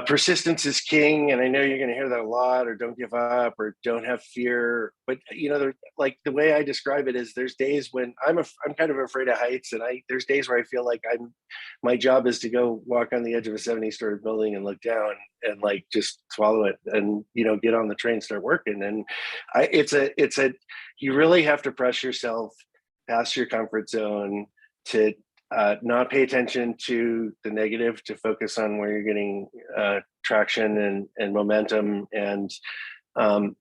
Persistence is king, and I know you're going to hear that a lot. Or don't give up, or don't have fear. But like the way I describe it is, there's days when I'm kind of afraid of heights, and there's days where I feel like my job is to go walk on the edge of a 70-story building and look down and like just swallow it, and get on the train, start working. And it's a you really have to press yourself past your comfort zone to not pay attention to the negative, to focus on where you're getting traction and momentum, and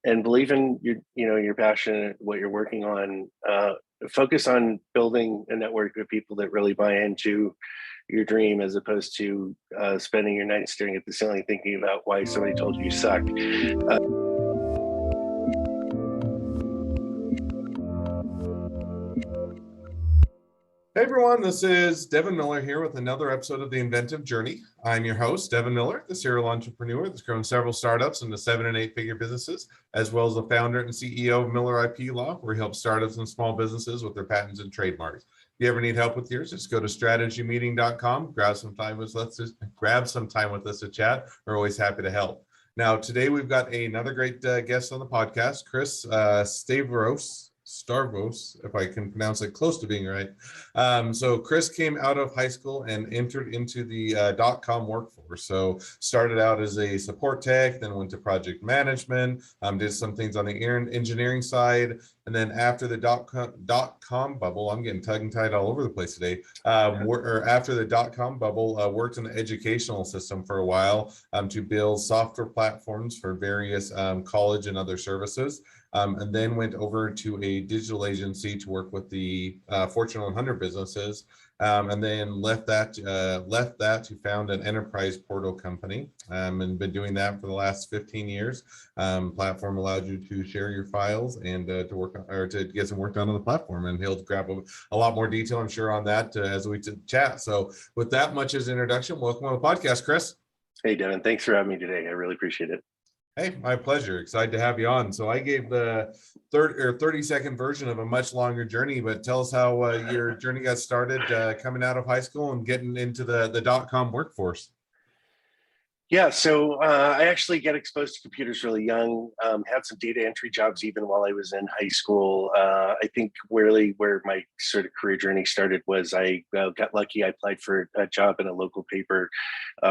believe in your passion, what you're working on. Focus on building a network of people that really buy into your dream, as opposed to spending your night staring at the ceiling thinking about why somebody told you suck. Hey everyone, this is Devin Miller here with another episode of The Inventive Journey. I'm your host, Devin Miller, the serial entrepreneur that's grown several startups into 7- and 8-figure businesses, as well as the founder and CEO of Miller IP Law, where he helps startups and small businesses with their patents and trademarks. If you ever need help with yours, just go to strategymeeting.com, grab some time with us to chat. We're always happy to help. Now, today we've got another great guest on the podcast, Chris Stavros, if I can pronounce it close to being right. So Chris came out of high school and entered into the .com workforce. So started out as a support tech, then went to project management, did some things on the engineering side. And then after the .com bubble, I'm getting tongue-tied all over the place today. After the .com bubble, worked in the educational system for a while to build software platforms for various college and other services. And then went over to a digital agency to work with the Fortune 100 businesses, and then left that to found an enterprise portal company, and been doing that for the last 15 years. Platform allowed you to share your files and to work or to get some work done on the platform, and he'll grab a lot more detail, I'm sure, on that as we chat. So with that much as introduction, welcome on the podcast, Chris. Hey, Devin, thanks for having me today. I really appreciate it. Hey, my pleasure. Excited to have you on. So I gave the 30-second version of a much longer journey, but tell us how your journey got started coming out of high school and getting into the .com workforce. Yeah, so I actually got exposed to computers really young, had some data entry jobs even while I was in high school. I think really where my sort of career journey started was I got lucky. I applied for a job in a local paper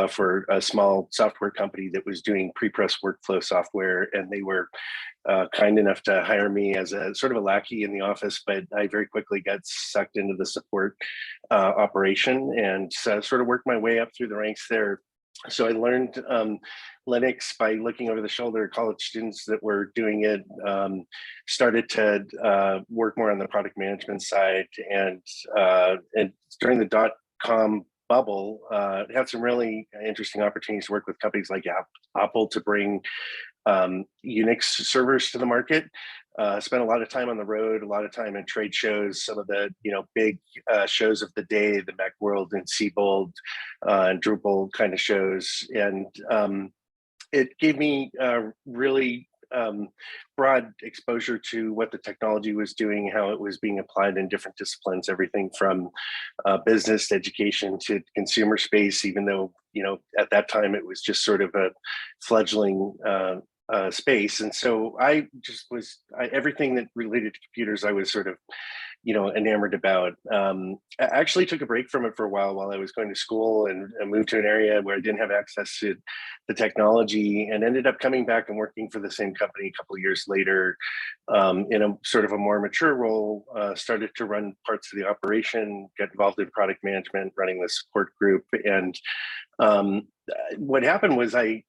for a small software company that was doing pre-press workflow software, and they were kind enough to hire me as a sort of a lackey in the office, but I very quickly got sucked into the support operation, and sort of worked my way up through the ranks there. So I learned Linux by looking over the shoulder at college students that were doing it, started to work more on the product management side, and during the .com bubble, had some really interesting opportunities to work with companies like Apple to bring Unix servers to the market. Spent a lot of time on the road, a lot of time in trade shows, some of the big shows of the day, the Macworld and Siebold and Drupal kind of shows, and it gave me really broad exposure to what the technology was doing, how it was being applied in different disciplines, everything from business to education to consumer space, even though at that time it was just sort of a fledgling space. And so I just everything that related to computers, I was sort of, enamored about. I actually took a break from it for a while I was going to school, and moved to an area where I didn't have access to the technology, and ended up coming back and working for the same company a couple of years later in a sort of a more mature role. Started to run parts of the operation, get involved in product management, running the support group. And what happened was I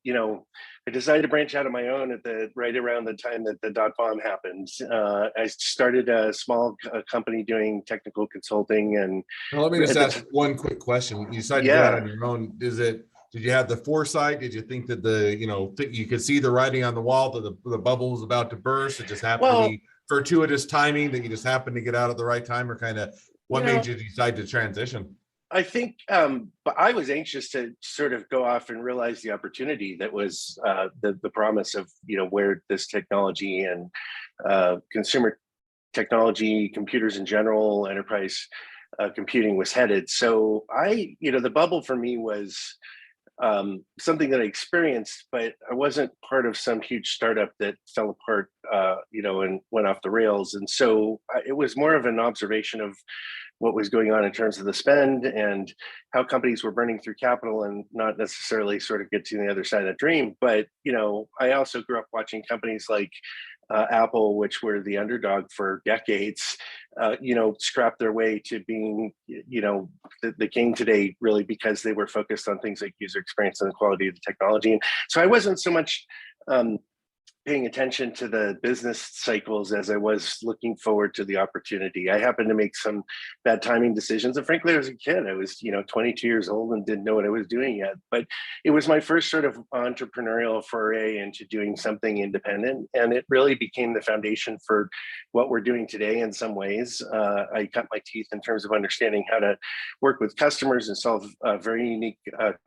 decided to branch out on my own right around the time that the .bomb happened. I started a small company doing technical consulting. And now, let me just ask one quick question. You decided to go out on your own. Did you have the foresight? Did you think that you could see the writing on the wall that the bubble was about to burst? It just happened to be fortuitous timing that you just happened to get out at the right time, or kind of what made you decide to transition? I think, but I was anxious to sort of go off and realize the opportunity that was the promise of where this technology and consumer technology, computers in general, enterprise computing was headed. So the bubble for me was something that I experienced, but I wasn't part of some huge startup that fell apart, and went off the rails. And so it was more of an observation of what was going on in terms of the spend and how companies were burning through capital and not necessarily sort of get to the other side of the dream. But, I also grew up watching companies like Apple, which were the underdog for decades, scrap their way to being, the king today, really, because they were focused on things like user experience and the quality of the technology. And so I wasn't so much paying attention to the business cycles as I was looking forward to the opportunity. I happened to make some bad timing decisions. And frankly, I was a kid. I was, 22 years old and didn't know what I was doing yet. But it was my first sort of entrepreneurial foray into doing something independent. And it really became the foundation for what we're doing today in some ways. I cut my teeth in terms of understanding how to work with customers and solve very unique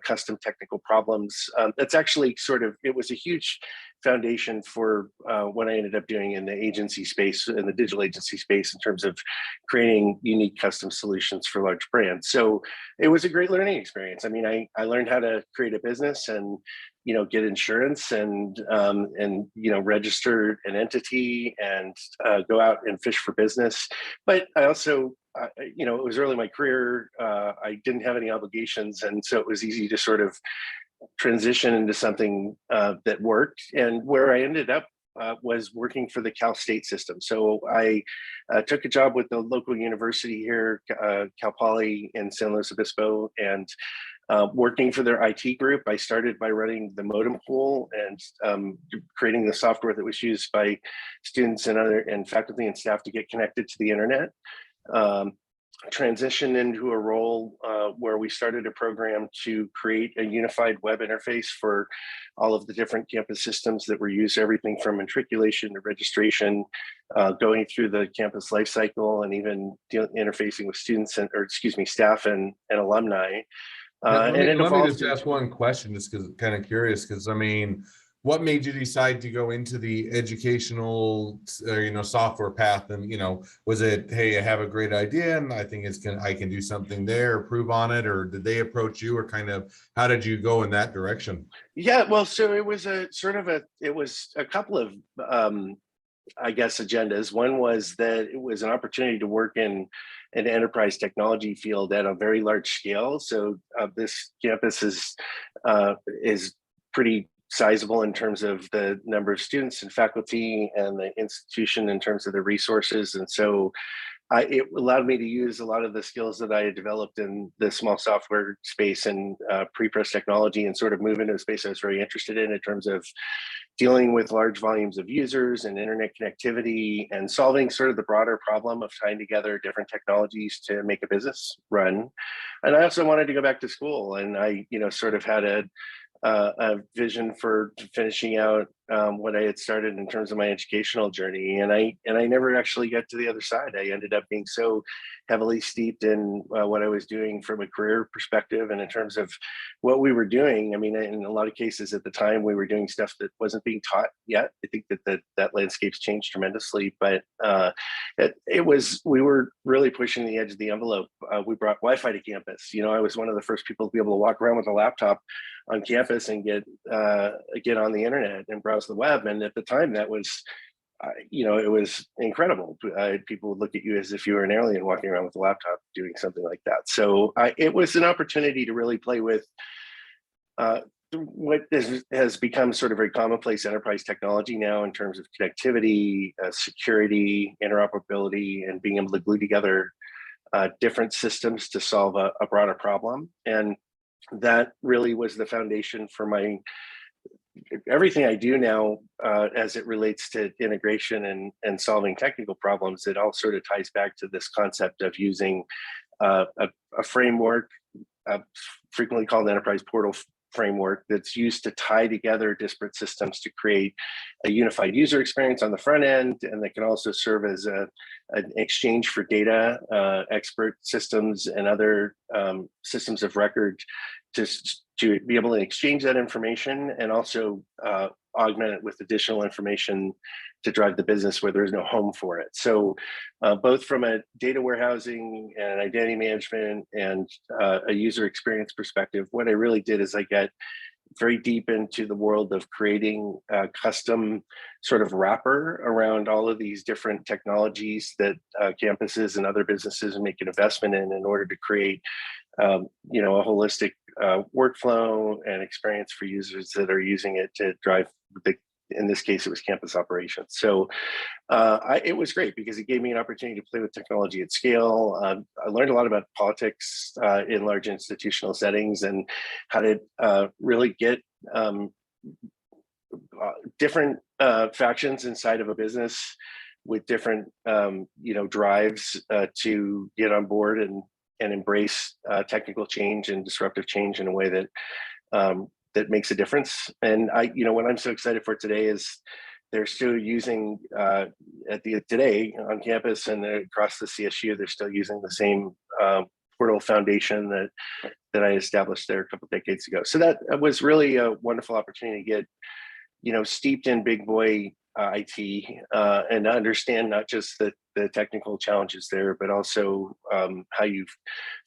custom technical problems. That's actually it was a huge foundation for what I ended up doing in the agency space, in the digital agency space, in terms of creating unique custom solutions for large brands. So it was a great learning experience. I mean, I learned how to create a business and get insurance and register an entity and go out and fish for business. But I also it was early in my career. I didn't have any obligations, and so it was easy to sort of transition into something that worked. And where I ended up was working for the Cal State system. So I took a job with the local university here, Cal Poly in San Luis Obispo, and working for their IT group. I started by running the modem pool and creating the software that was used by students and faculty and staff to get connected to the internet. Transitioned into a role where we started a program to create a unified web interface for all of the different campus systems that were used, everything from matriculation to registration, going through the campus life cycle, and even interfacing with students staff and alumni. Let me just ask one question, just because kind of curious, because I mean, what made you decide to go into the educational, software path? And, was it, hey, I have a great idea and I think I can do something there, prove on it, or did they approach you, or kind of, how did you go in that direction? Yeah, well, so it was a couple of, I guess, agendas. One was that it was an opportunity to work in an enterprise technology field at a very large scale. So this campus is pretty sizable in terms of the number of students and faculty, and the institution in terms of the resources. And so it allowed me to use a lot of the skills that I had developed in the small software space and pre-press technology, and sort of move into a space I was very interested in terms of dealing with large volumes of users and internet connectivity, and solving sort of the broader problem of tying together different technologies to make a business run. And I also wanted to go back to school, and I, sort of had a vision for finishing out what I had started in terms of my educational journey, and I never actually got to the other side. I ended up being so heavily steeped in what I was doing from a career perspective, and in terms of what we were doing. I mean, in a lot of cases at the time, we were doing stuff that wasn't being taught yet. I think that landscape's changed tremendously, but we were really pushing the edge of the envelope. We brought Wi-Fi to campus. I was one of the first people to be able to walk around with a laptop on campus and get on the internet and browse the web. And at the time, that was, it was incredible. People would look at you as if you were an alien walking around with a laptop doing something like that. So it was an opportunity to really play with what has become sort of very commonplace enterprise technology now, in terms of connectivity, security, interoperability, and being able to glue together different systems to solve a broader problem. And that really was the foundation for everything I do now, as it relates to integration and solving technical problems. It all sort of ties back to this concept of using a framework, frequently called an enterprise portal framework, that's used to tie together disparate systems to create a unified user experience on the front end, and that can also serve as an exchange for data, expert systems and other systems of record to be able to exchange that information, and also augment it with additional information to drive the business where there's no home for it. So both from a data warehousing and identity management and a user experience perspective, what I really did is I got very deep into the world of creating a custom sort of wrapper around all of these different technologies that campuses and other businesses make an investment in order to create you know, a holistic workflow and experience for users that are using it to drive the, in this case, it was campus operations. So it was great because it gave me an opportunity to play with technology at scale. I learned a lot about politics in large institutional settings and how to really get different factions inside of a business with different you know, drives to get on board and embrace technical change and disruptive change in a way that that makes a difference. And I, you know, what I'm so excited for today is they're still using today on campus and across the CSU, they're still using the same portal foundation that I established there a couple of decades ago. So that was really a wonderful opportunity to get, you know, steeped in big boy IT and understand not just the technical challenges there, but also how you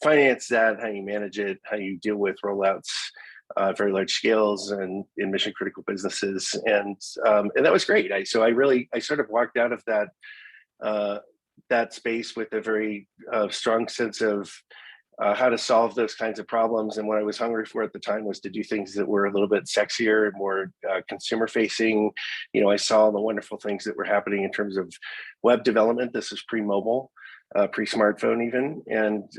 finance that, how you manage it, how you deal with rollouts, very large scales and in mission critical businesses, and that was great. I sort of walked out of that space with a very strong sense of how to solve those kinds of problems. And what I was hungry for at the time was to do things that were a little bit sexier and more consumer facing. You know, I saw the wonderful things that were happening in terms of web development. This is pre-mobile, pre-smartphone even. And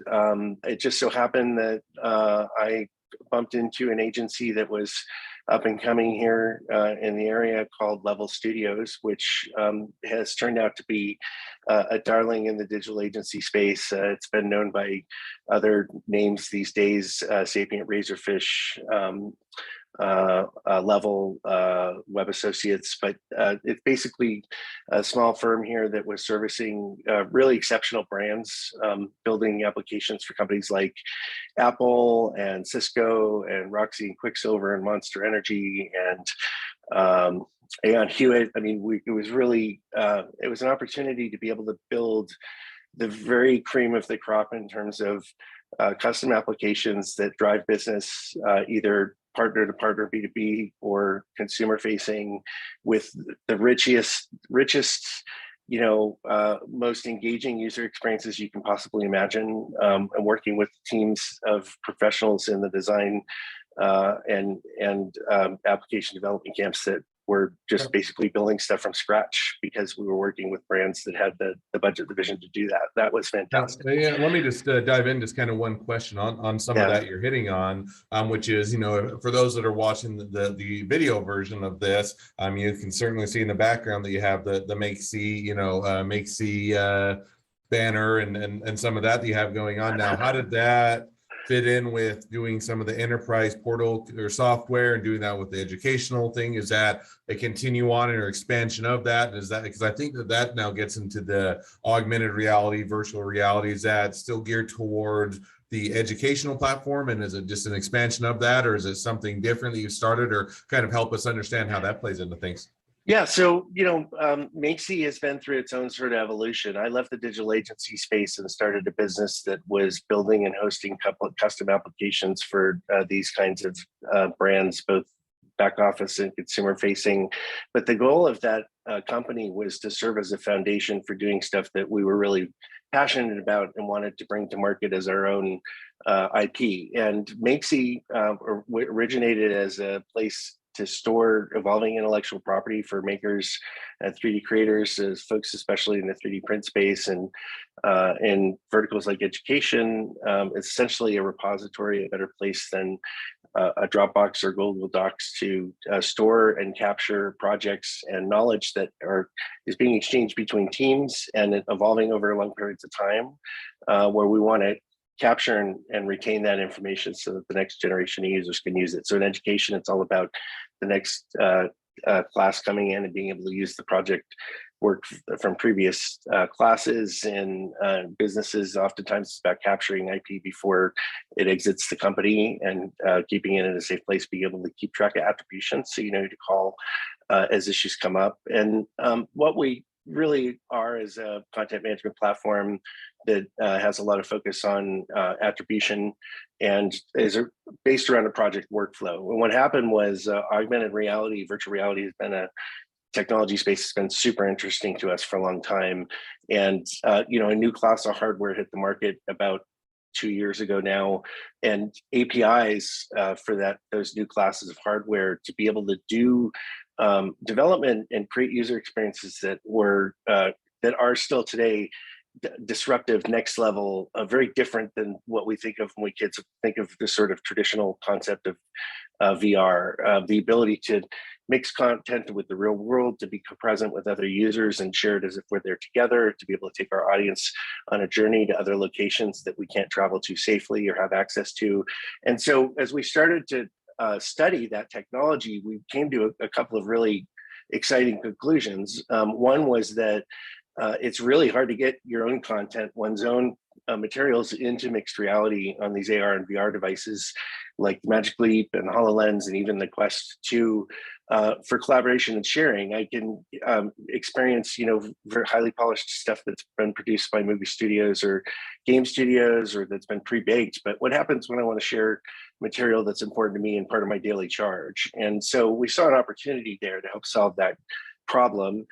it just so happened that I bumped into an agency that was up and coming here in the area called Level Studios, which has turned out to be a darling in the digital agency space. It's been known by other names these days, Sapient Razorfish, Level, Web Associates, but it's basically a small firm here that was servicing really exceptional brands, building applications for companies like Apple and Cisco and Roxy and Quicksilver and Monster Energy and Aon Hewitt. I mean, it was really, it was an opportunity to be able to build the very cream of the crop in terms of custom applications that drive business, either partner to partner B2B or consumer facing, with the richest, you know, most engaging user experiences you can possibly imagine, and working with teams of professionals in the design and application development camps that were just basically building stuff from scratch because we were working with brands that had the budget, the vision to do that. That was fantastic. Yeah, let me just dive in just kind of one question on some of that you're hitting on, which is, you know, for those that are watching the video version of this, you can certainly see in the background that you have the MakeC, you know, MakeC banner and some of that you have going on now. How did that fit in with doing some of the enterprise portal or software and doing that with the educational thing? Is that a continue on or expansion of that? Is that, because I think that now gets into the augmented reality, virtual reality, is that still geared towards the educational platform? And is it just an expansion of that, or is it something different that you started, or kind of help us understand how that plays into things? Yeah, so, you know, MakeC has been through its own sort of evolution. I left the digital agency space and started a business that was building and hosting custom applications for these kinds of brands, both back office and consumer facing. But the goal of that company was to serve as a foundation for doing stuff that we were really passionate about and wanted to bring to market as our own IP. And MakeC originated as a place to store evolving intellectual property for makers and 3D creators, as folks especially in the 3D print space and in verticals like education. It's essentially a repository, a better place than a Dropbox or Google Docs to store and capture projects and knowledge that is being exchanged between teams and evolving over long periods of time, where we want to capture and retain that information so that the next generation of users can use it. So in education, it's all about the next class coming in and being able to use the project work from previous classes and businesses. Oftentimes it's about capturing IP before it exits the company and keeping it in a safe place, being able to keep track of attribution so you know who to call as issues come up. And what we really are is a content management platform that has a lot of focus on attribution and is based around a project workflow. And what happened was augmented reality, virtual reality has been a technology space has been super interesting to us for a long time. And, a new class of hardware hit the market about 2 years ago now, and APIs for those new classes of hardware to be able to do development and create user experiences that are still today disruptive, next level, very different than what we think of when we kids think of the sort of traditional concept of VR. The ability to mix content with the real world, to be present with other users and share it as if we're there together, to be able to take our audience on a journey to other locations that we can't travel to safely or have access to. And so as we started to study that technology, we came to a couple of really exciting conclusions. One was that it's really hard to get your own content, one's own materials into mixed reality on these AR and VR devices like Magic Leap and HoloLens and even the Quest 2 for collaboration and sharing. I can experience, very highly polished stuff that's been produced by movie studios or game studios or that's been pre-baked. But what happens when I want to share material that's important to me and part of my daily charge? And so we saw an opportunity there to help solve that problem.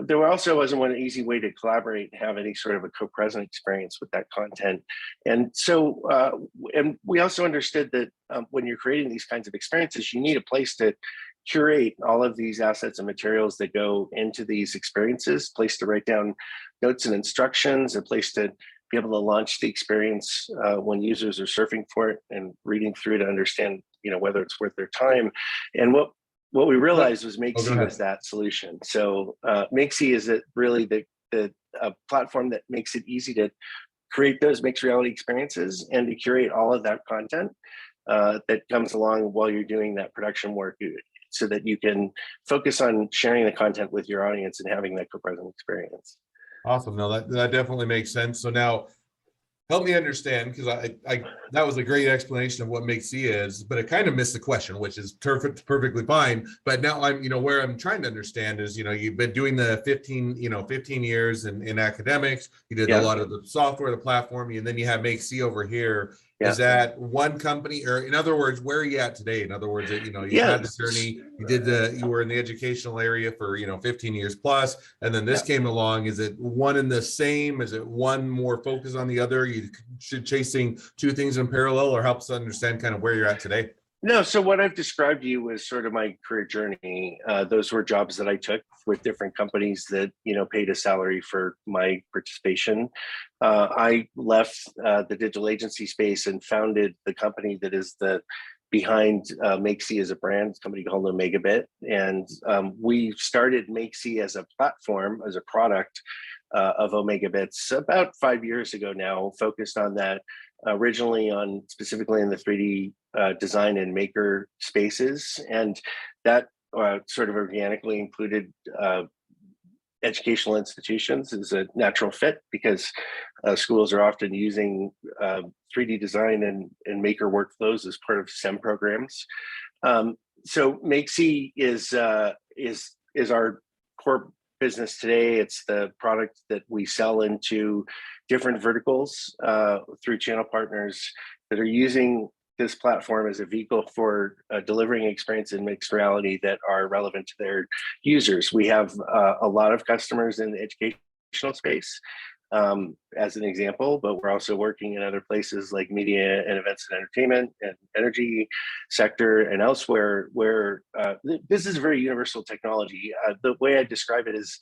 There also wasn't one easy way to collaborate and have any sort of a co-present experience with that content. And so, and we also understood that when you're creating these kinds of experiences, you need a place to curate all of these assets and materials that go into these experiences, a place to write down notes and instructions, a place to be able to launch the experience when users are surfing for it and reading through to understand, whether it's worth their time. And what we realized was MakeC was that solution. So MakeC is really the platform that makes it easy to create those mixed reality experiences and to curate all of that content that comes along while you're doing that production work, so that you can focus on sharing the content with your audience and having that co-present experience. Awesome. No, that definitely makes sense. So now help me understand, because I that was a great explanation of what MakeC is, but it kind of missed the question, which is perfectly fine. But now I'm, where I'm trying to understand is, you've been doing the 15 years in academics. You did a lot of the software, the platform, and then you have MakeC over here. Yeah. Is that one company, or in other words, where are you at today? In other words, you had the journey, you were in the educational area for 15 years plus, and then this came along. Is it one and the same? Is it one more focused on the other? You should chasing two things in parallel, or help us understand kind of where you're at today? No, so what I've described to you was sort of my career journey. Those were jobs that I took with different companies that, paid a salary for my participation. I left the digital agency space and founded the company that is behind MakeC as a brand, a company called Omegabit. And we started MakeC as a platform, as a product of Omegabits about 5 years ago now, focused on that, originally specifically in the 3D design and maker spaces. And that sort of organically included educational institutions as a natural fit, because schools are often using 3D design and maker workflows as part of STEM programs. So MakeC is our core business today. It's the product that we sell into different verticals through channel partners that are using this platform as a vehicle for delivering experience in mixed reality that are relevant to their users. We have a lot of customers in the educational space, as an example, but we're also working in other places like media and events and entertainment and energy sector and elsewhere, where this is a very universal technology. The way I describe it is,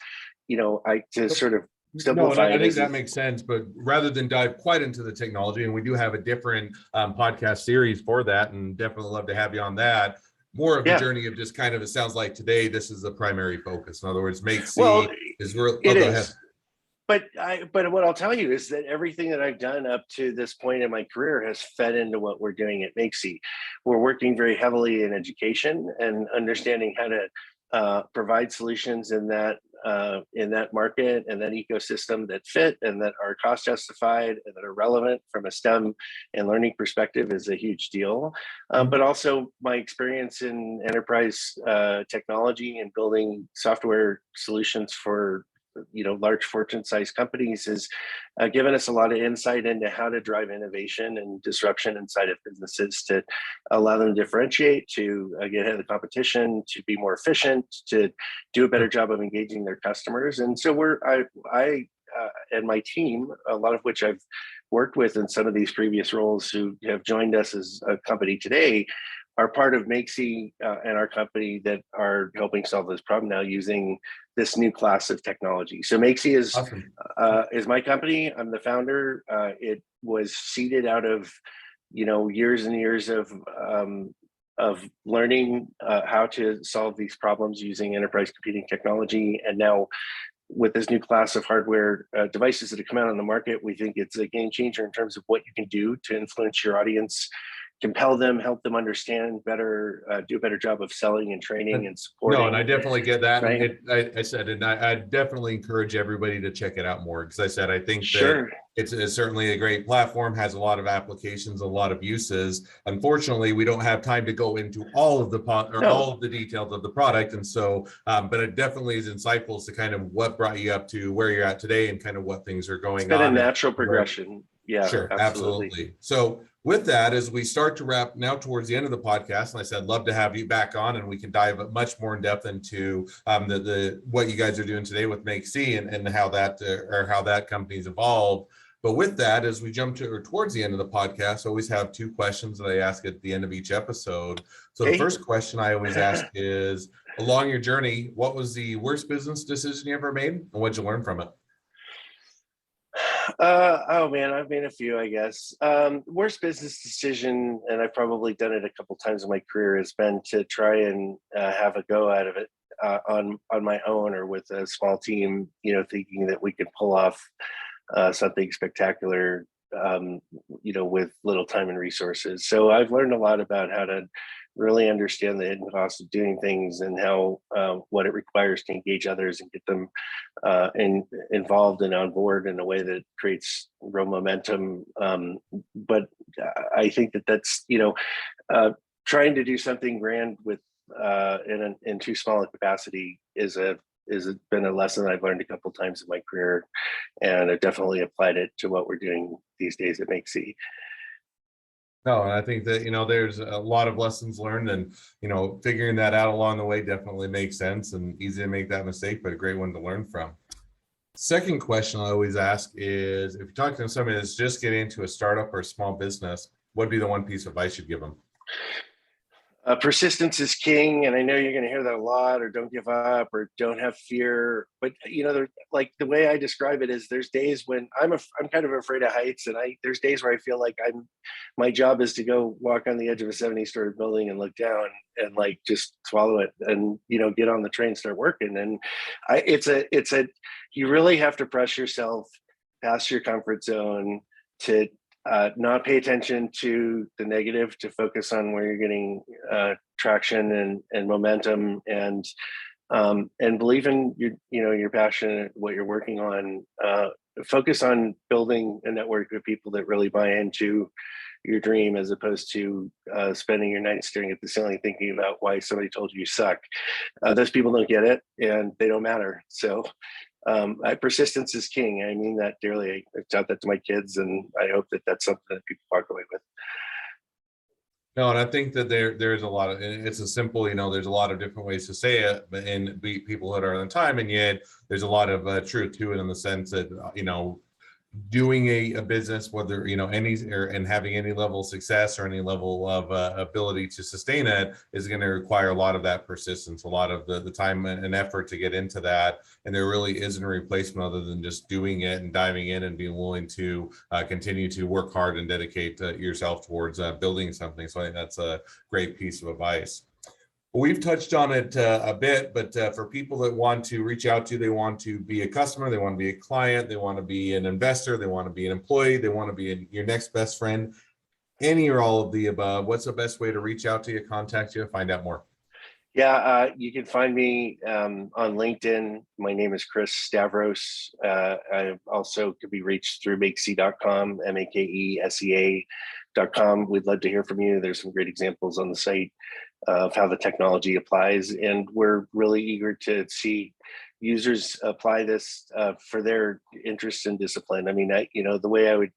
to sort of simplify. No, I think that makes sense, but rather than dive quite into the technology, and we do have a different podcast series for that, and definitely love to have you on that. More of a journey of just kind of, it sounds like today, this is the primary focus. In other words, MakeC is real. It is. But what I'll tell you is that everything that I've done up to this point in my career has fed into what we're doing at MakeC. We're working very heavily in education and understanding how to provide solutions in that in that market and that ecosystem that fit and that are cost justified and that are relevant from a STEM and learning perspective is a huge deal. But also my experience in enterprise technology and building software solutions for large fortune-sized companies has given us a lot of insight into how to drive innovation and disruption inside of businesses to allow them to differentiate, to get ahead of the competition, to be more efficient, to do a better job of engaging their customers. And so I and my team, a lot of which I've worked with in some of these previous roles who have joined us as a company today, are part of MakeC and our company that are helping solve this problem now using this new class of technology. So MakeC is my company. I'm the founder. It was seeded out of years and years of learning how to solve these problems using enterprise computing technology. And now with this new class of hardware devices that have come out on the market, we think it's a game changer in terms of what you can do to influence your audience, compel them, help them understand better, do a better job of selling and training and supporting. No, and I definitely get that. Right? And I definitely encourage everybody to check it out more, because I said, I think Sure. that it's certainly a great platform, has a lot of applications, a lot of uses. Unfortunately, we don't have time to go into all of all of the details of the product. And so, but it definitely is insightful as to kind of what brought you up to where you're at today and kind of what things are going on. It's been a natural progression. Yeah, sure, absolutely. So with that, as we start to wrap now towards the end of the podcast, and I said, love to have you back on, and we can dive much more in depth into what you guys are doing today with MakeC and how that company's evolved. But with that, as we jump towards the end of the podcast, I always have two questions that I ask at the end of each episode. So the first question I always ask is, along your journey, what was the worst business decision you ever made, and what'd you learn from it? Oh man, I've made a few, I guess. Worst business decision, and I've probably done it a couple times in my career, has been to try and have a go out of it on my own or with a small team, thinking that we could pull off something spectacular, with little time and resources. So I've learned a lot about how to really understand the hidden costs of doing things and how what it requires to engage others and get them involved and on board in a way that creates real momentum. But I think that's trying to do something grand with in too small a capacity is been a lesson I've learned a couple times in my career, and I've definitely applied it to what we're doing these days at MakeC. No, and I think that, there's a lot of lessons learned, and, figuring that out along the way definitely makes sense, and easy to make that mistake, but a great one to learn from. Second question I always ask is, if you're talking to somebody that's just getting into a startup or a small business, what'd be the one piece of advice you'd give them? Persistence is king, and I know you're going to hear that a lot, or don't give up, or don't have fear. But like the way I describe it is, there's days when I'm kind of afraid of heights, and there's days where I feel like my job is to go walk on the edge of a 70-story building and look down and like just swallow it, and get on the train, start working. And you really have to press yourself past your comfort zone to not pay attention to the negative, to focus on where you're getting traction and momentum, and believe in your passion, what you're working on. Focus on building a network of people that really buy into your dream, as opposed to spending your night staring at the ceiling thinking about why somebody told you suck. Those people don't get it, and they don't matter. So persistence is king. I mean that dearly. I've taught that to my kids, and I hope that that's something that people walk away with. No, and I think that there's a lot of, it's a simple, there's a lot of different ways to say it, but and people that are on the time, and yet there's a lot of truth to it, in the sense that, doing a business, whether and having any level of success or any level of ability to sustain it, is going to require a lot of that persistence, a lot of the time and effort to get into that. And there really isn't a replacement other than just doing it and diving in and being willing to continue to work hard and dedicate yourself towards building something. So I think that's a great piece of advice. We've touched on it a bit, but for people that want to reach out to you, they want to be a customer, they want to be a client, they want to be an investor, they want to be an employee, they want to be your next best friend, any or all of the above, what's the best way to reach out to you, contact you, find out more? Yeah, you can find me on LinkedIn. My name is Chris Stavros. I also could be reached through MakeC.com, MakeSea.com. We'd love to hear from you. There's some great examples on the site of how the technology applies, and we're really eager to see users apply this for their interest and discipline. I mean, the way I would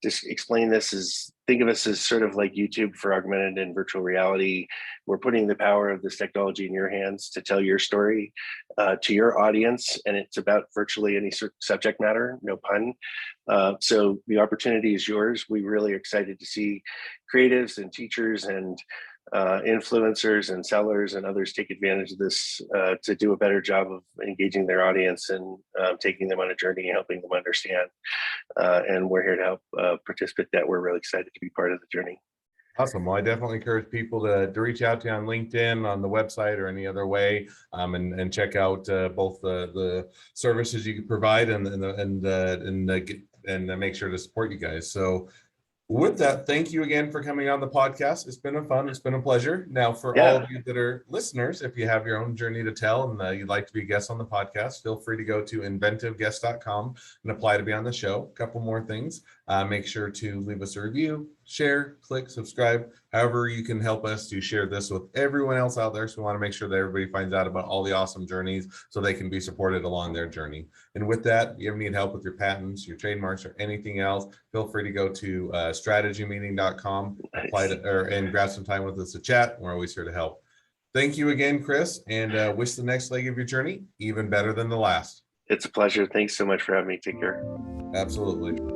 just explain this is, think of us as sort of like YouTube for augmented and virtual reality. We're putting the power of this technology in your hands to tell your story to your audience, and it's about virtually any subject matter, no pun. So the opportunity is yours. We're really excited to see creatives and teachers and influencers and sellers and others take advantage of this to do a better job of engaging their audience and taking them on a journey and helping them understand. And we're here to help participate that. We're really excited to be part of the journey. Awesome. Well, I definitely encourage people to reach out to you on LinkedIn, on the website, or any other way, and check out both the services you can provide and make sure to support you guys. So with that, thank you again for coming on the podcast. It's been a pleasure. Now, for all of you that are listeners, if you have your own journey to tell and you'd like to be a guest on the podcast, feel free to go to inventiveguest.com and apply to be on the show. A couple more things. Make sure to leave us a review, share, click, subscribe. However, you can help us to share this with everyone else out there. So we want to make sure that everybody finds out about all the awesome journeys so they can be supported along their journey. And with that, if you ever need help with your patents, your trademarks, or anything else, feel free to go to strategymeeting.com, apply to, and grab some time with us to chat. We're always here to help. Thank you again, Chris, and wish the next leg of your journey even better than the last. It's a pleasure. Thanks so much for having me. Take care. Absolutely.